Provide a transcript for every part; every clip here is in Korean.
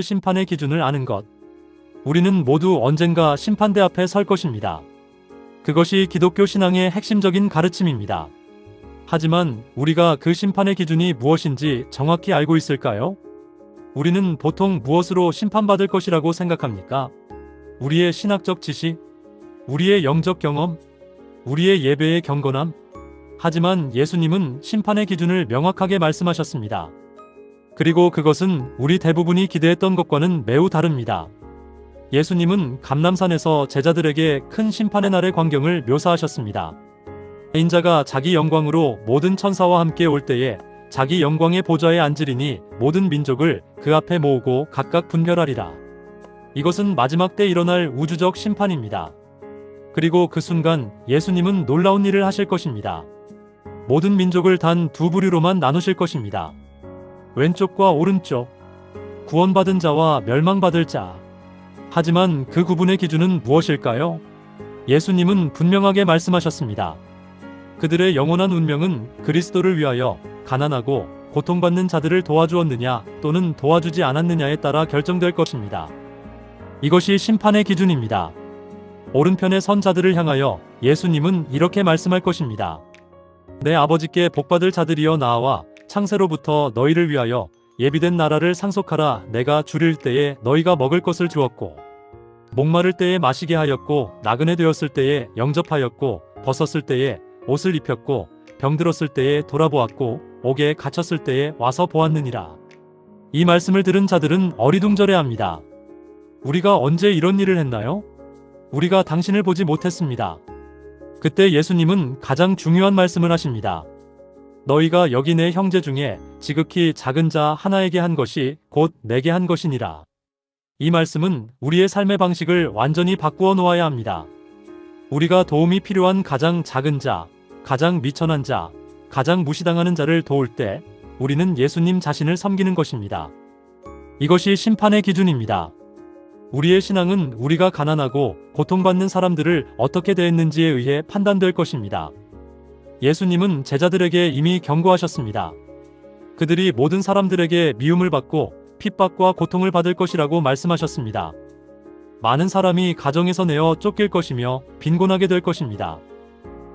심판의 기준을 아는 것. 우리는 모두 언젠가 심판대 앞에 설 것입니다. 그것이 기독교 신앙의 핵심적인 가르침입니다. 하지만 우리가 그 심판의 기준이 무엇인지 정확히 알고 있을까요? 우리는 보통 무엇으로 심판받을 것이라고 생각합니까? 우리의 신학적 지식? 우리의 영적 경험? 우리의 예배의 경건함? 하지만 예수님은 심판의 기준을 명확하게 말씀하셨습니다. 그리고 그것은 우리 대부분이 기대했던 것과는 매우 다릅니다. 예수님은 감람산에서 제자들에게 큰 심판의 날의 광경을 묘사하셨습니다. 인자가 자기 영광으로 모든 천사와 함께 올 때에 자기 영광의 보좌에 앉으리니 모든 민족을 그 앞에 모으고 각각 분별하리라. 이것은 마지막 때 일어날 우주적 심판입니다. 그리고 그 순간 예수님은 놀라운 일을 하실 것입니다. 모든 민족을 단 두 부류로만 나누실 것입니다. 왼쪽과 오른쪽, 구원받은 자와 멸망받을 자. 하지만 그 구분의 기준은 무엇일까요? 예수님은 분명하게 말씀하셨습니다. 그들의 영원한 운명은 그리스도를 위하여 가난하고 고통받는 자들을 도와주었느냐 또는 도와주지 않았느냐에 따라 결정될 것입니다. 이것이 심판의 기준입니다. 오른편에 선 자들을 향하여 예수님은 이렇게 말씀할 것입니다. 내 아버지께 복받을 자들이여 나와 창세로부터 너희를 위하여 예비된 나라를 상속하라. 내가 줄일 때에 너희가 먹을 것을 주었고 목마를 때에 마시게 하였고 나그네 되었을 때에 영접하였고 벗었을 때에 옷을 입혔고 병들었을 때에 돌아보았고 옥에 갇혔을 때에 와서 보았느니라. 이 말씀을 들은 자들은 어리둥절해합니다. 우리가 언제 이런 일을 했나요? 우리가 당신을 보지 못했습니다. 그때 예수님은 가장 중요한 말씀을 하십니다. 너희가 여기 내 형제 중에 지극히 작은 자 하나에게 한 것이 곧 내게 한 것이니라. 이 말씀은 우리의 삶의 방식을 완전히 바꾸어 놓아야 합니다. 우리가 도움이 필요한 가장 작은 자, 가장 미천한 자, 가장 무시당하는 자를 도울 때 우리는 예수님 자신을 섬기는 것입니다. 이것이 심판의 기준입니다. 우리의 신앙은 우리가 가난하고 고통받는 사람들을 어떻게 대했는지에 의해 판단될 것입니다. 예수님은 제자들에게 이미 경고하셨습니다. 그들이 모든 사람들에게 미움을 받고 핍박과 고통을 받을 것이라고 말씀하셨습니다. 많은 사람이 가정에서 내어 쫓길 것이며 빈곤하게 될 것입니다.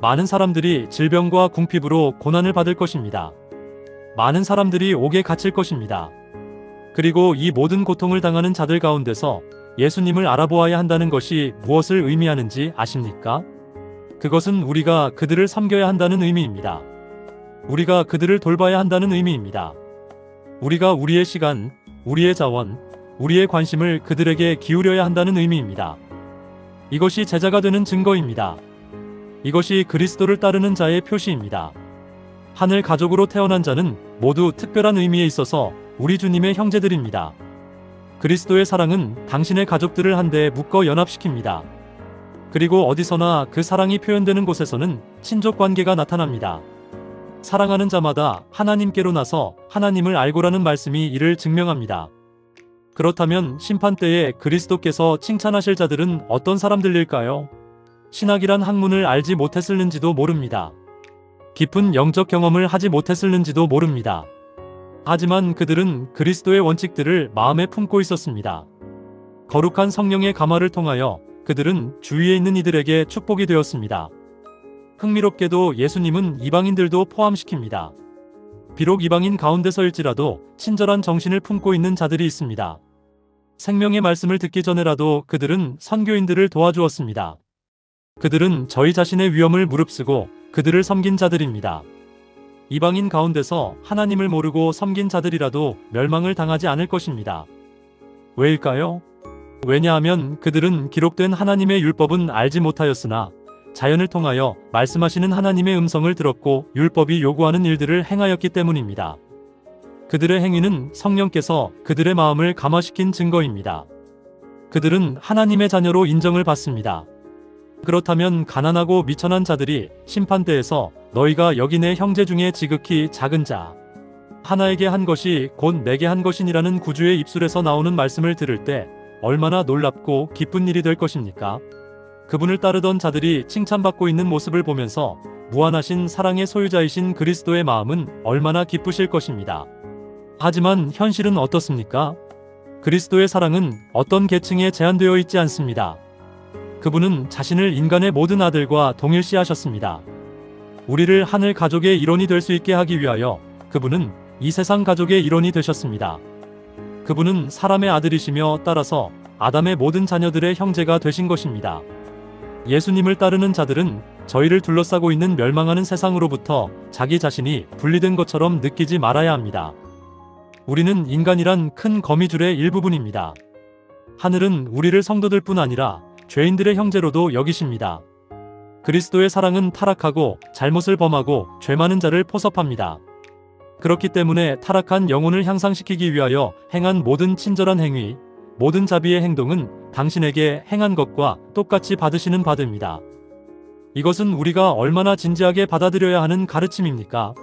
많은 사람들이 질병과 궁핍으로 고난을 받을 것입니다. 많은 사람들이 옥에 갇힐 것입니다. 그리고 이 모든 고통을 당하는 자들 가운데서 예수님을 알아보아야 한다는 것이 무엇을 의미하는지 아십니까? 그것은 우리가 그들을 섬겨야 한다는 의미입니다. 우리가 그들을 돌봐야 한다는 의미입니다. 우리가 우리의 시간, 우리의 자원, 우리의 관심을 그들에게 기울여야 한다는 의미입니다. 이것이 제자가 되는 증거입니다. 이것이 그리스도를 따르는 자의 표시입니다. 하늘 가족으로 태어난 자는 모두 특별한 의미에 있어서 우리 주님의 형제들입니다. 그리스도의 사랑은 당신의 가족들을 한데 묶어 연합시킵니다. 그리고 어디서나 그 사랑이 표현되는 곳에서는 친족 관계가 나타납니다. 사랑하는 자마다 하나님께로 나서 하나님을 알고라는 말씀이 이를 증명합니다. 그렇다면 심판때에 그리스도께서 칭찬하실 자들은 어떤 사람들일까요? 신학이란 학문을 알지 못했을는지도 모릅니다. 깊은 영적 경험을 하지 못했을는지도 모릅니다. 하지만 그들은 그리스도의 원칙들을 마음에 품고 있었습니다. 거룩한 성령의 감화를 통하여 그들은 주위에 있는 이들에게 축복이 되었습니다. 흥미롭게도 예수님은 이방인들도 포함시킵니다. 비록 이방인 가운데서일지라도 친절한 정신을 품고 있는 자들이 있습니다. 생명의 말씀을 듣기 전에라도 그들은 선교인들을 도와주었습니다. 그들은 저희 자신의 위험을 무릅쓰고 그들을 섬긴 자들입니다. 이방인 가운데서 하나님을 모르고 섬긴 자들이라도 멸망을 당하지 않을 것입니다. 왜일까요? 왜냐하면 그들은 기록된 하나님의 율법은 알지 못하였으나 자연을 통하여 말씀하시는 하나님의 음성을 들었고 율법이 요구하는 일들을 행하였기 때문입니다. 그들의 행위는 성령께서 그들의 마음을 감화시킨 증거입니다. 그들은 하나님의 자녀로 인정을 받습니다. 그렇다면 가난하고 미천한 자들이 심판대에서 너희가 여기 내 형제 중에 지극히 작은 자 하나에게 한 것이 곧 내게 한 것이니라는 구주의 입술에서 나오는 말씀을 들을 때 얼마나 놀랍고 기쁜 일이 될 것입니까? 그분을 따르던 자들이 칭찬받고 있는 모습을 보면서 무한하신 사랑의 소유자이신 그리스도의 마음은 얼마나 기쁘실 것입니다. 하지만 현실은 어떻습니까? 그리스도의 사랑은 어떤 계층에 제한되어 있지 않습니다. 그분은 자신을 인간의 모든 아들과 동일시하셨습니다. 우리를 하늘 가족의 일원이 될 수 있게 하기 위하여 그분은 이 세상 가족의 일원이 되셨습니다. 그분은 사람의 아들이시며 따라서 아담의 모든 자녀들의 형제가 되신 것입니다. 예수님을 따르는 자들은 저희를 둘러싸고 있는 멸망하는 세상으로부터 자기 자신이 분리된 것처럼 느끼지 말아야 합니다. 우리는 인간이란 큰 거미줄의 일부분입니다. 하늘은 우리를 성도들 뿐 아니라 죄인들의 형제로도 여기십니다. 그리스도의 사랑은 타락하고 잘못을 범하고 죄 많은 자를 포섭합니다. 그렇기 때문에 타락한 영혼을 향상시키기 위하여 행한 모든 친절한 행위, 모든 자비의 행동은 당신에게 행한 것과 똑같이 받으시는 바됩니다. 이것은 우리가 얼마나 진지하게 받아들여야 하는 가르침입니까?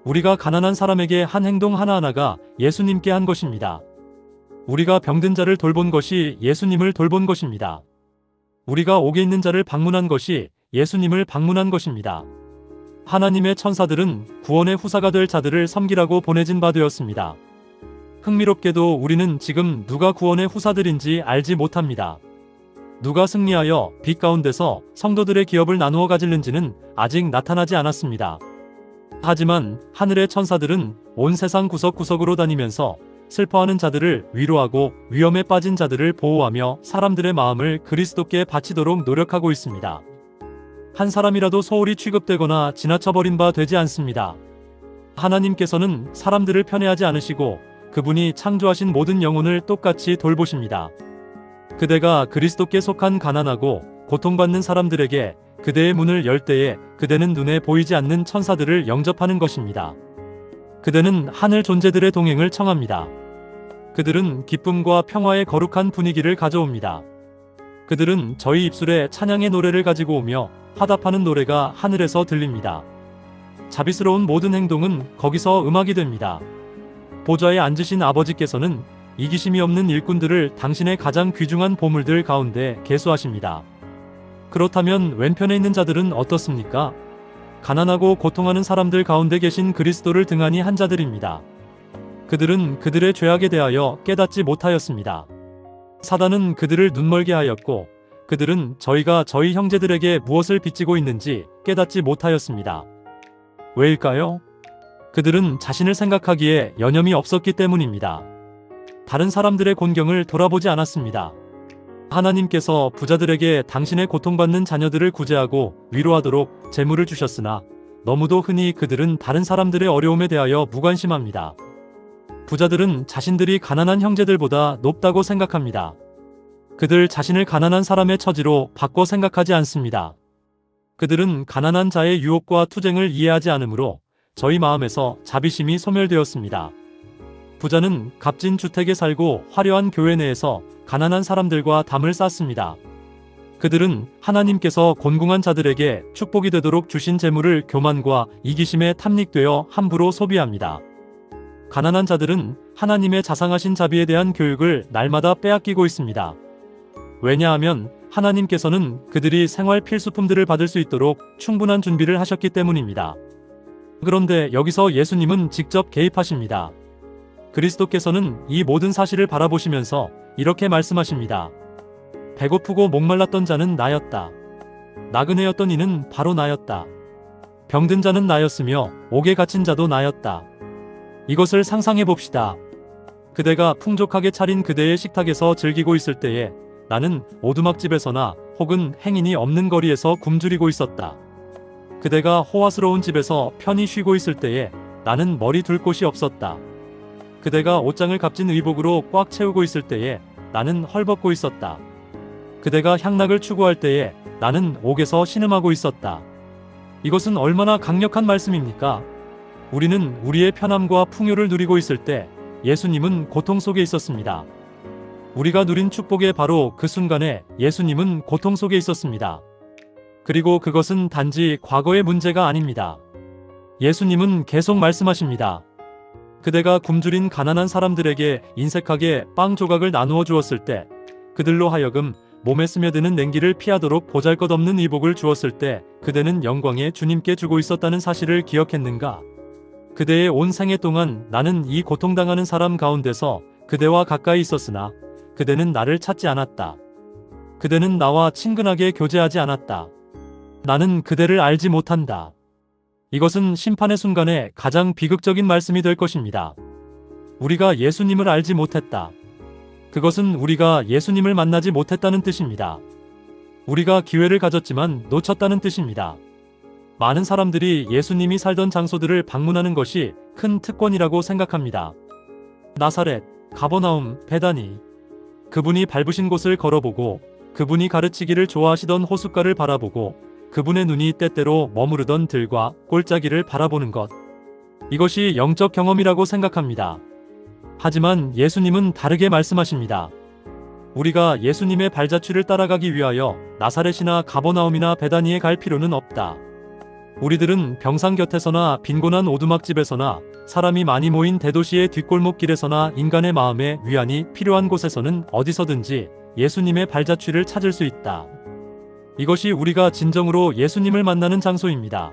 우리가 가난한 사람에게 한 행동 하나하나가 예수님께 한 것입니다. 우리가 병든 자를 돌본 것이 예수님을 돌본 것입니다. 우리가 옥에 있는 자를 방문한 것이 예수님을 방문한 것입니다. 하나님의 천사들은 구원의 후사가 될 자들을 섬기라고 보내진 바 되었습니다. 흥미롭게도 우리는 지금 누가 구원의 후사들인지 알지 못합니다. 누가 승리하여 빛 가운데서 성도들의 기업을 나누어 가질는지는 아직 나타나지 않았습니다. 하지만 하늘의 천사들은 온 세상 구석구석으로 다니면서 슬퍼하는 자들을 위로하고 위험에 빠진 자들을 보호하며 사람들의 마음을 그리스도께 바치도록 노력하고 있습니다. 한 사람이라도 소홀히 취급되거나 지나쳐버린 바 되지 않습니다. 하나님께서는 사람들을 편애하지 않으시고 그분이 창조하신 모든 영혼을 똑같이 돌보십니다. 그대가 그리스도께 속한 가난하고 고통받는 사람들에게 그대의 문을 열 때에 그대는 눈에 보이지 않는 천사들을 영접하는 것입니다. 그대는 하늘 존재들의 동행을 청합니다. 그들은 기쁨과 평화의 거룩한 분위기를 가져옵니다. 그들은 저희 입술에 찬양의 노래를 가지고 오며 화답하는 노래가 하늘에서 들립니다. 자비스러운 모든 행동은 거기서 음악이 됩니다. 보좌에 앉으신 아버지께서는 이기심이 없는 일꾼들을 당신의 가장 귀중한 보물들 가운데 계수하십니다. 그렇다면 왼편에 있는 자들은 어떻습니까? 가난하고 고통하는 사람들 가운데 계신 그리스도를 등한히 한 자들입니다. 그들은 그들의 죄악에 대하여 깨닫지 못하였습니다. 사단은 그들을 눈멀게 하였고 그들은 저희가 저희 형제들에게 무엇을 빚지고 있는지 깨닫지 못하였습니다. 왜일까요? 그들은 자신을 생각하기에 여념이 없었기 때문입니다. 다른 사람들의 곤경을 돌아보지 않았습니다. 하나님께서 부자들에게 당신의 고통받는 자녀들을 구제하고 위로하도록 재물을 주셨으나 너무도 흔히 그들은 다른 사람들의 어려움에 대하여 무관심합니다. 부자들은 자신들이 가난한 형제들보다 높다고 생각합니다. 그들 자신을 가난한 사람의 처지로 바꿔 생각하지 않습니다. 그들은 가난한 자의 유혹과 투쟁을 이해하지 않으므로 저희 마음에서 자비심이 소멸되었습니다. 부자는 값진 주택에 살고 화려한 교회 내에서 가난한 사람들과 담을 쌓습니다. 그들은 하나님께서 곤궁한 자들에게 축복이 되도록 주신 재물을 교만과 이기심에 탐닉되어 함부로 소비합니다. 가난한 자들은 하나님의 자상하신 자비에 대한 교육을 날마다 빼앗기고 있습니다. 왜냐하면 하나님께서는 그들이 생활 필수품들을 받을 수 있도록 충분한 준비를 하셨기 때문입니다. 그런데 여기서 예수님은 직접 개입하십니다. 그리스도께서는 이 모든 사실을 바라보시면서 이렇게 말씀하십니다. 배고프고 목말랐던 자는 나였다. 나그네였던 이는 바로 나였다. 병든 자는 나였으며 옥에 갇힌 자도 나였다. 이것을 상상해 봅시다. 그대가 풍족하게 차린 그대의 식탁에서 즐기고 있을 때에 나는 오두막집에서나 혹은 행인이 없는 거리에서 굶주리고 있었다. 그대가 호화스러운 집에서 편히 쉬고 있을 때에 나는 머리 둘 곳이 없었다. 그대가 옷장을 값진 의복으로 꽉 채우고 있을 때에 나는 헐벗고 있었다. 그대가 향락을 추구할 때에 나는 옥에서 신음하고 있었다. 이것은 얼마나 강력한 말씀입니까? 우리는 우리의 편함과 풍요를 누리고 있을 때 예수님은 고통 속에 있었습니다. 우리가 누린 축복의 바로 그 순간에 예수님은 고통 속에 있었습니다. 그리고 그것은 단지 과거의 문제가 아닙니다. 예수님은 계속 말씀하십니다. 그대가 굶주린 가난한 사람들에게 인색하게 빵 조각을 나누어 주었을 때, 그들로 하여금 몸에 스며드는 냉기를 피하도록 보잘것없는 의복을 주었을 때 그대는 영광의 주님께 주고 있었다는 사실을 기억했는가? 그대의 온 생애 동안 나는 이 고통당하는 사람 가운데서 그대와 가까이 있었으나 그대는 나를 찾지 않았다. 그대는 나와 친근하게 교제하지 않았다. 나는 그대를 알지 못한다. 이것은 심판의 순간에 가장 비극적인 말씀이 될 것입니다. 우리가 예수님을 알지 못했다. 그것은 우리가 예수님을 만나지 못했다는 뜻입니다. 우리가 기회를 가졌지만 놓쳤다는 뜻입니다. 많은 사람들이 예수님이 살던 장소들을 방문하는 것이 큰 특권이라고 생각합니다. 나사렛, 가버나움, 베다니. 그분이 밟으신 곳을 걸어보고 그분이 가르치기를 좋아하시던 호숫가를 바라보고 그분의 눈이 때때로 머무르던 들과 골짜기를 바라보는 것. 이것이 영적 경험이라고 생각합니다. 하지만 예수님은 다르게 말씀하십니다. 우리가 예수님의 발자취를 따라가기 위하여 나사렛이나 가버나움이나 베다니에 갈 필요는 없다. 우리들은 병상 곁에서나 빈곤한 오두막집에서나 사람이 많이 모인 대도시의 뒷골목길에서나 인간의 마음에 위안이 필요한 곳에서는 어디서든지 예수님의 발자취를 찾을 수 있다. 이것이 우리가 진정으로 예수님을 만나는 장소입니다.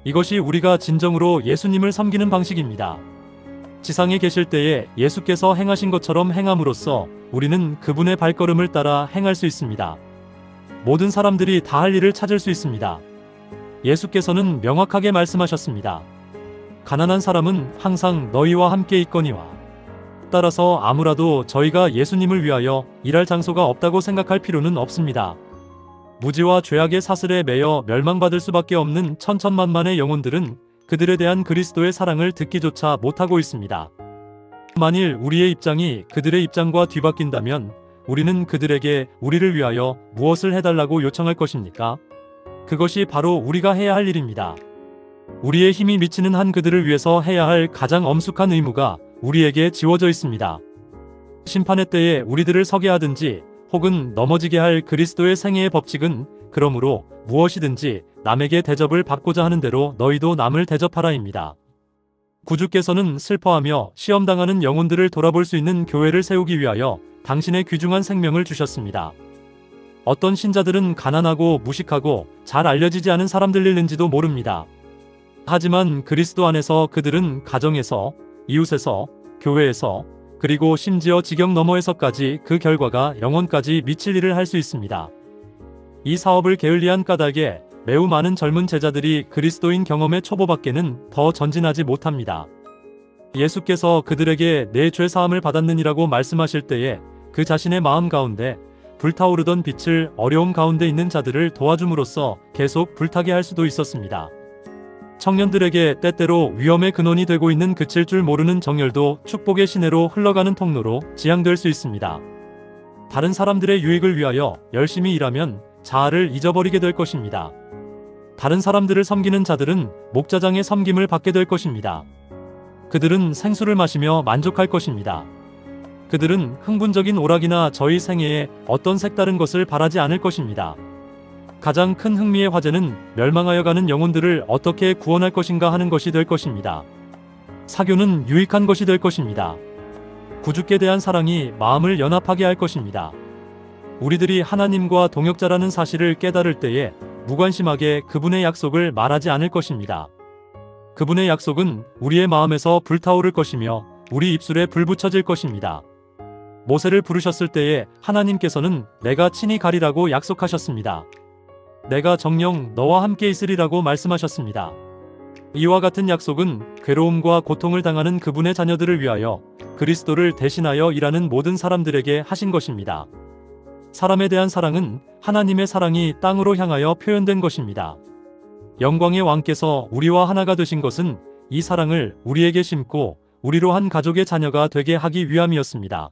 이것이 우리가 진정으로 예수님을 섬기는 방식입니다. 지상에 계실 때에 예수께서 행하신 것처럼 행함으로써 우리는 그분의 발걸음을 따라 행할 수 있습니다. 모든 사람들이 다 할 일을 찾을 수 있습니다. 예수께서는 명확하게 말씀하셨습니다. 가난한 사람은 항상 너희와 함께 있거니와. 따라서 아무라도 저희가 예수님을 위하여 일할 장소가 없다고 생각할 필요는 없습니다. 무지와 죄악의 사슬에 매여 멸망받을 수밖에 없는 천천만만의 영혼들은 그들에 대한 그리스도의 사랑을 듣기조차 못하고 있습니다. 만일 우리의 입장이 그들의 입장과 뒤바뀐다면 우리는 그들에게 우리를 위하여 무엇을 해달라고 요청할 것입니까? 그것이 바로 우리가 해야 할 일입니다. 우리의 힘이 미치는 한 그들을 위해서 해야 할 가장 엄숙한 의무가 우리에게 지워져 있습니다. 심판의 때에 우리들을 서게 하든지 혹은 넘어지게 할 그리스도의 생애의 법칙은 그러므로 무엇이든지 남에게 대접을 받고자 하는 대로 너희도 남을 대접하라입니다. 구주께서는 슬퍼하며 시험당하는 영혼들을 돌아볼 수 있는 교회를 세우기 위하여 당신의 귀중한 생명을 주셨습니다. 어떤 신자들은 가난하고 무식하고 잘 알려지지 않은 사람들일는지도 모릅니다. 하지만 그리스도 안에서 그들은 가정에서, 이웃에서, 교회에서, 그리고 심지어 지경 너머에서까지 그 결과가 영혼까지 미칠 일을 할 수 있습니다. 이 사업을 게을리한 까닭에 매우 많은 젊은 제자들이 그리스도인 경험의 초보밖에는 더 전진하지 못합니다. 예수께서 그들에게 내 죄 사함을 받았느니라고 말씀하실 때에 그 자신의 마음 가운데 불타오르던 빛을 어려움 가운데 있는 자들을 도와줌으로써 계속 불타게 할 수도 있었습니다. 청년들에게 때때로 위험의 근원이 되고 있는 그칠 줄 모르는 정열도 축복의 시내로 흘러가는 통로로 지향될 수 있습니다. 다른 사람들의 유익을 위하여 열심히 일하면 자아를 잊어버리게 될 것입니다. 다른 사람들을 섬기는 자들은 목자장의 섬김을 받게 될 것입니다. 그들은 생수를 마시며 만족할 것입니다. 그들은 흥분적인 오락이나 저희 생애에 어떤 색다른 것을 바라지 않을 것입니다. 가장 큰 흥미의 화제는 멸망하여 가는 영혼들을 어떻게 구원할 것인가 하는 것이 될 것입니다. 사교는 유익한 것이 될 것입니다. 구주께 대한 사랑이 마음을 연합하게 할 것입니다. 우리들이 하나님과 동역자라는 사실을 깨달을 때에 무관심하게 그분의 약속을 말하지 않을 것입니다. 그분의 약속은 우리의 마음에서 불타오를 것이며 우리 입술에 불 붙여질 것입니다. 모세를 부르셨을 때에 하나님께서는 내가 친히 가리라고 약속하셨습니다. 내가 정녕 너와 함께 있으리라고 말씀하셨습니다. 이와 같은 약속은 괴로움과 고통을 당하는 그분의 자녀들을 위하여 그리스도를 대신하여 일하는 모든 사람들에게 하신 것입니다. 사람에 대한 사랑은 하나님의 사랑이 땅으로 향하여 표현된 것입니다. 영광의 왕께서 우리와 하나가 되신 것은 이 사랑을 우리에게 심고 우리로 한 가족의 자녀가 되게 하기 위함이었습니다.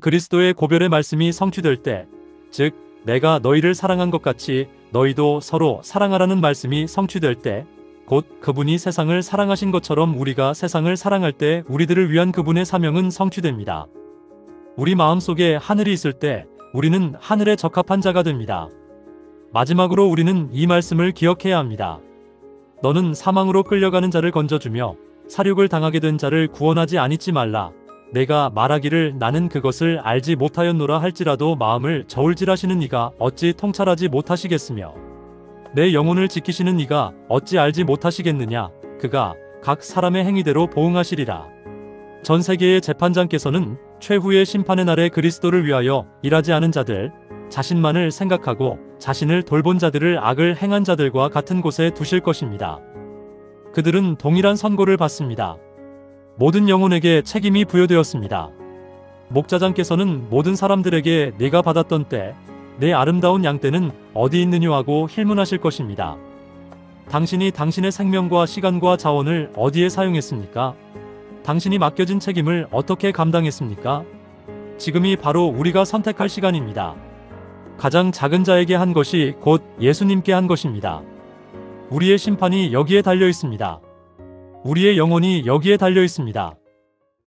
그리스도의 고별의 말씀이 성취될 때, 즉 내가 너희를 사랑한 것 같이 너희도 서로 사랑하라는 말씀이 성취될 때, 곧 그분이 세상을 사랑하신 것처럼 우리가 세상을 사랑할 때 우리들을 위한 그분의 사명은 성취됩니다. 우리 마음속에 하늘이 있을 때 우리는 하늘에 적합한 자가 됩니다. 마지막으로 우리는 이 말씀을 기억해야 합니다. 너는 사망으로 끌려가는 자를 건져주며 사륙을 당하게 된 자를 구원하지 아니지 말라. 내가 말하기를 나는 그것을 알지 못하였노라 할지라도 마음을 저울질하시는 이가 어찌 통찰하지 못하시겠으며 내 영혼을 지키시는 이가 어찌 알지 못하시겠느냐. 그가 각 사람의 행위대로 보응하시리라. 전 세계의 재판장께서는 최후의 심판의 날에 그리스도를 위하여 일하지 않은 자들, 자신만을 생각하고 자신을 돌본 자들을 악을 행한 자들과 같은 곳에 두실 것입니다. 그들은 동일한 선고를 받습니다. 모든 영혼에게 책임이 부여되었습니다. 목자장께서는 모든 사람들에게 네가 받았던 때, 내 아름다운 양떼는 어디 있느냐 하고 힐문하실 것입니다. 당신이 당신의 생명과 시간과 자원을 어디에 사용했습니까? 당신이 맡겨진 책임을 어떻게 감당했습니까? 지금이 바로 우리가 선택할 시간입니다. 가장 작은 자에게 한 것이 곧 예수님께 한 것입니다. 우리의 심판이 여기에 달려 있습니다. 우리의 영혼이 여기에 달려 있습니다.